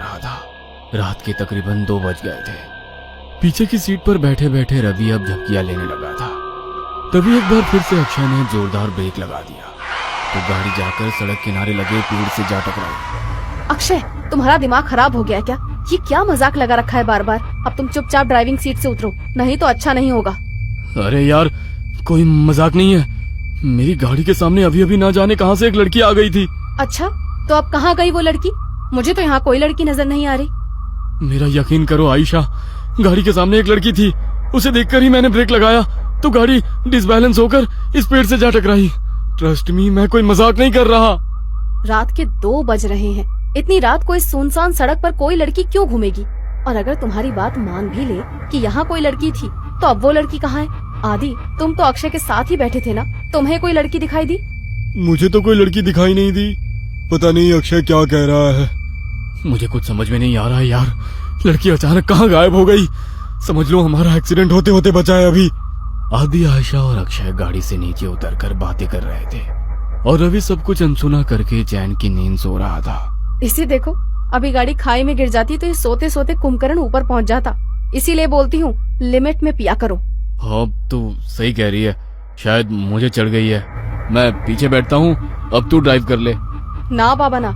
रहा था। रात के तकरीबन 2 बज गए थे। पीछे की सीट पर बैठे बैठे रवि अब झपकियां लेने लगा था। तभी एक बार फिर से अक्षय ने जोरदार ब्रेक लगा दिया तो गाड़ी जाकर सड़क किनारे लगे पेड़ से जा टकराई। अक्षय, तुम्हारा दिमाग खराब हो गया क्या? ये क्या मजाक लगा रखा है बार बार? अब तुम चुपचाप ड्राइविंग सीट से उतरो, नहीं तो अच्छा नहीं होगा। अरे यार, कोई मजाक नहीं है। मेरी गाड़ी के सामने अभी अभी ना जाने कहां से एक लड़की आ गई थी। अच्छा, तो अब कहाँ गई वो लड़की? मुझे तो यहाँ कोई लड़की नजर नहीं आ रही। मेरा यकीन करो आयशा, गाड़ी के सामने एक लड़की थी। उसे देखकर ही मैंने ब्रेक लगाया तो गाड़ी डिसबैलेंस होकर इस पेड़ से जा टकराई। ट्रस्ट मी, मैं कोई मजाक नहीं कर रहा। रात के 2 बज रहे हैं। इतनी रात को इस सुनसान सड़क पर कोई लड़की क्यों घूमेगी? और अगर तुम्हारी बात मान भी ले कि यहाँ कोई लड़की थी, तो अब वो लड़की कहाँ है? आदि, तुम तो अक्षय के साथ ही बैठे थे ना, तुम्हें कोई लड़की दिखाई दी? मुझे तो कोई लड़की दिखाई नहीं दी। पता नहीं अक्षय क्या कह रहा है। मुझे कुछ समझ में नहीं आ रहा है यार। लड़की अचानक कहाँ गायब हो गई? समझ लो हमारा एक्सीडेंट होते होते बचा है अभी। आदि, आयशा और अक्षय गाड़ी से नीचे उतरकर बातें कर रहे थे और रवि सब कुछ अनसुना करके चैन की नींद सो रहा था। इसे देखो, अभी गाड़ी खाई में गिर जाती तो ये सोते सोते कुंभकर्ण ऊपर पहुँच जाता। इसीलिए बोलती हूँ, लिमिट में पिया करो। हाँ, तू सही कह रही है। शायद मुझे चढ़ गई है। मैं पीछे बैठता हूँ, अब तू ड्राइव कर ले। ना बाबा ना,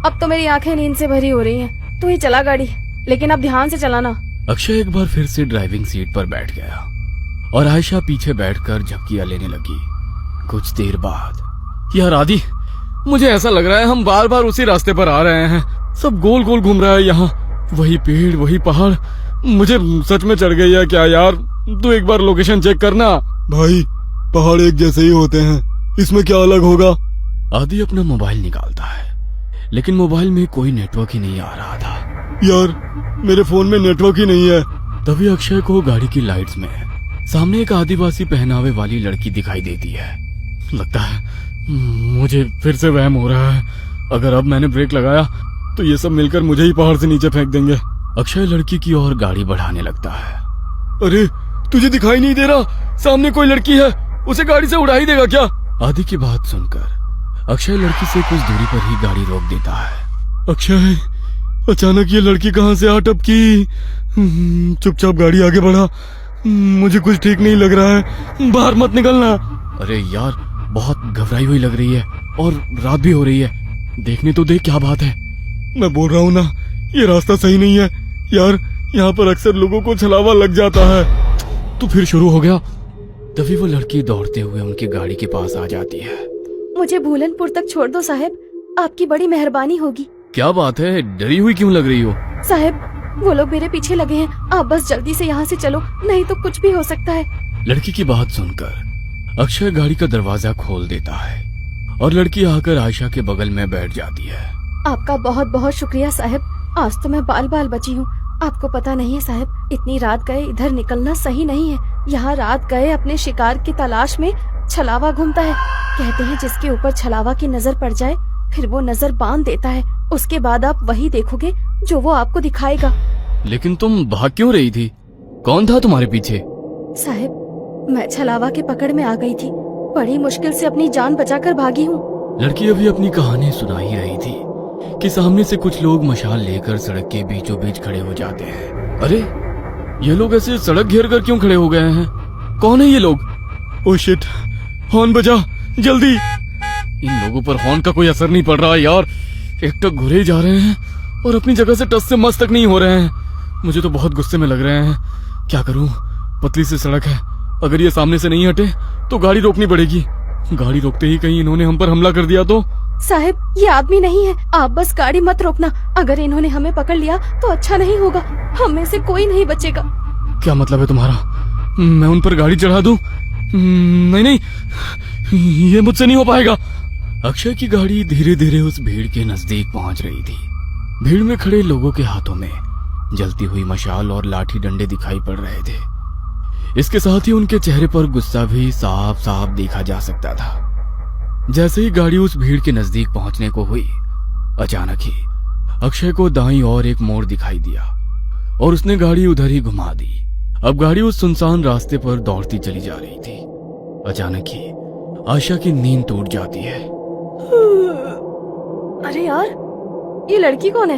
अब तो मेरी आंखें नींद से भरी हो रही हैं। तू ही चला गाड़ी, लेकिन अब ध्यान से चलाना। अक्षय एक बार फिर से ड्राइविंग सीट पर बैठ गया और आयशा पीछे बैठकर झपकियां लेने लगी। कुछ देर बाद, यार आदि, मुझे ऐसा लग रहा है हम बार बार उसी रास्ते पर आ रहे हैं। सब गोल गोल घूम रहा है यहाँ। वही पेड़, वही पहाड़। मुझे सच में चढ़ गई है क्या यार? तू एक बार लोकेशन चेक करना। भाई, पहाड़ एक जैसे ही होते हैं, इसमें क्या अलग होगा? आदि अपना मोबाइल निकालता है, लेकिन मोबाइल में कोई नेटवर्क ही नहीं आ रहा था। यार, मेरे फोन में नेटवर्क ही नहीं है। तभी अक्षय को गाड़ी की लाइट्स में सामने एक आदिवासी पहनावे वाली लड़की दिखाई देती है। लगता है मुझे फिर से वहम हो रहा है। अगर अब मैंने ब्रेक लगाया तो ये सब मिलकर मुझे ही पहाड़ से नीचे फेंक देंगे। अक्षय लड़की की ओर गाड़ी बढ़ाने लगता है। अरे, तुझे दिखाई नहीं दे रहा? सामने कोई लड़की है, उसे गाड़ी से उड़ा ही देगा क्या? आदि की बात सुनकर अक्षय लड़की से कुछ दूरी पर ही गाड़ी रोक देता है। अक्षय, अचानक ये लड़की कहाँ से आ टपकी? चुपचाप गाड़ी आगे बढ़ा। मुझे कुछ ठीक नहीं लग रहा है, बाहर मत निकलना। अरे यार, बहुत घबराई हुई लग रही है और रात भी हो रही है। देखने तो देख क्या बात है। मैं बोल रहा हूँ ना, ये रास्ता सही नहीं है यार। यहाँ पर अक्सर लोगों को छलावा लग जाता है। तो फिर शुरू हो गया। तभी वो लड़की दौड़ते हुए उनकी गाड़ी के पास आ जाती है। मुझे भूलनपुर तक छोड़ दो साहब, आपकी बड़ी मेहरबानी होगी। क्या बात है, डरी हुई क्यों लग रही हो? साहब, वो लोग मेरे पीछे लगे हैं, आप बस जल्दी से यहाँ से चलो, नहीं तो कुछ भी हो सकता है। लड़की की बात सुनकर अक्षय गाड़ी का दरवाजा खोल देता है और लड़की आकर आयशा के बगल में बैठ जाती है। आपका बहुत बहुत शुक्रिया साहब, आज तो मैं बाल बाल बची हूँ। आपको पता नहीं है साहब, इतनी रात गए इधर निकलना सही नहीं है। यहाँ रात गए अपने शिकार की तलाश में छलावा घूमता है। कहते हैं जिसके ऊपर छलावा की नजर पड़ जाए, फिर वो नजर बांध देता है। उसके बाद आप वही देखोगे जो वो आपको दिखाएगा। लेकिन तुम भाग क्यों रही थी? कौन था तुम्हारे पीछे? साहब, मैं छलावा के पकड़ में आ गई थी। बड़ी मुश्किल से अपनी जान बचाकर भागी हूँ। लड़की अभी अपनी कहानी सुना ही रही थी कि सामने से कुछ लोग मशाल लेकर सड़क के बीचों बीच खड़े हो जाते हैं। अरे, ये लोग ऐसे सड़क घेर कर क्यों खड़े हो गए हैं? कौन है ये लोग? ओह शिट, हॉर्न बजा जल्दी। इन लोगों पर हॉर्न का कोई असर नहीं पड़ रहा है यार। एकटक घुरे ही जा रहे हैं और अपनी जगह से टस से मस तक नहीं हो रहे हैं। मुझे तो बहुत गुस्से में लग रहे हैं। क्या करूं? पतली सी सड़क है, अगर ये सामने से नहीं हटे तो गाड़ी रोकनी पड़ेगी। गाड़ी रोकते ही कहीं इन्होंने हम पर हमला कर दिया तो? साहब, ये आदमी नहीं है, आप बस गाड़ी मत रोकना। अगर इन्होंने हमें पकड़ लिया तो अच्छा नहीं होगा, हम में से कोई नहीं बचेगा। क्या मतलब है तुम्हारा? मैं उन पर गाड़ी चढ़ा दूं? नहीं नहीं, ये मुझसे नहीं हो पाएगा। अक्षय की गाड़ी धीरे धीरे उस भीड़ के नजदीक पहुंच रही थी। भीड़ में खड़े लोगों के हाथों में जलती हुई मशाल और लाठी डंडे दिखाई पड़ रहे थे। इसके साथ ही उनके चेहरे पर गुस्सा भी साफ साफ देखा जा सकता था। जैसे ही गाड़ी उस भीड़ के नजदीक पहुंचने को हुई, अचानक ही अक्षय को दाईं ओर एक मोड़ दिखाई दिया और उसने गाड़ी उधर ही घुमा दी। अब गाड़ी उस सुनसान रास्ते पर दौड़ती चली जा रही थी। अचानक ही आयशा की नींद टूट जाती है। अरे यार, ये लड़की कौन है?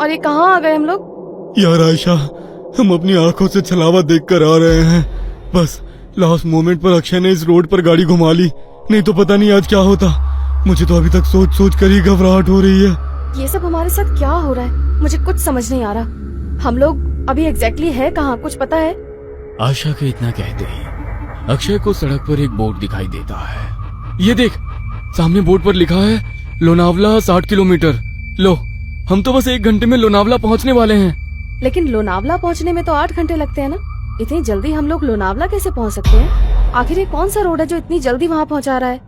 और ये कहाँ आ गए हम लोग? यार आयशा, हम अपनी आंखों से छलावा देखकर आ रहे हैं। बस लास्ट मोमेंट पर अक्षय ने इस रोड पर गाड़ी घुमा ली, नहीं तो पता नहीं आज क्या होता। मुझे तो अभी तक सोच सोच कर ही घबराहट हो रही है। ये सब हमारे साथ क्या हो रहा है? मुझे कुछ समझ नहीं आ रहा। हम लोग अभी एग्जैक्टली है कहाँ, कुछ पता है? आशा के इतना कहते ही अक्षय को सड़क पर एक बोर्ड दिखाई देता है। ये देख, सामने बोर्ड पर लिखा है लोनावला 60 किलोमीटर। लो, हम तो बस 1 घंटे में लोनावला पहुंचने वाले हैं। लेकिन लोनावला पहुंचने में तो 8 घंटे लगते हैं ना। इतनी जल्दी हम लोग लोनावला कैसे पहुंच सकते हैं? आखिर ये कौन सा रोड है जो इतनी जल्दी वहाँ पहुंचा रहा है?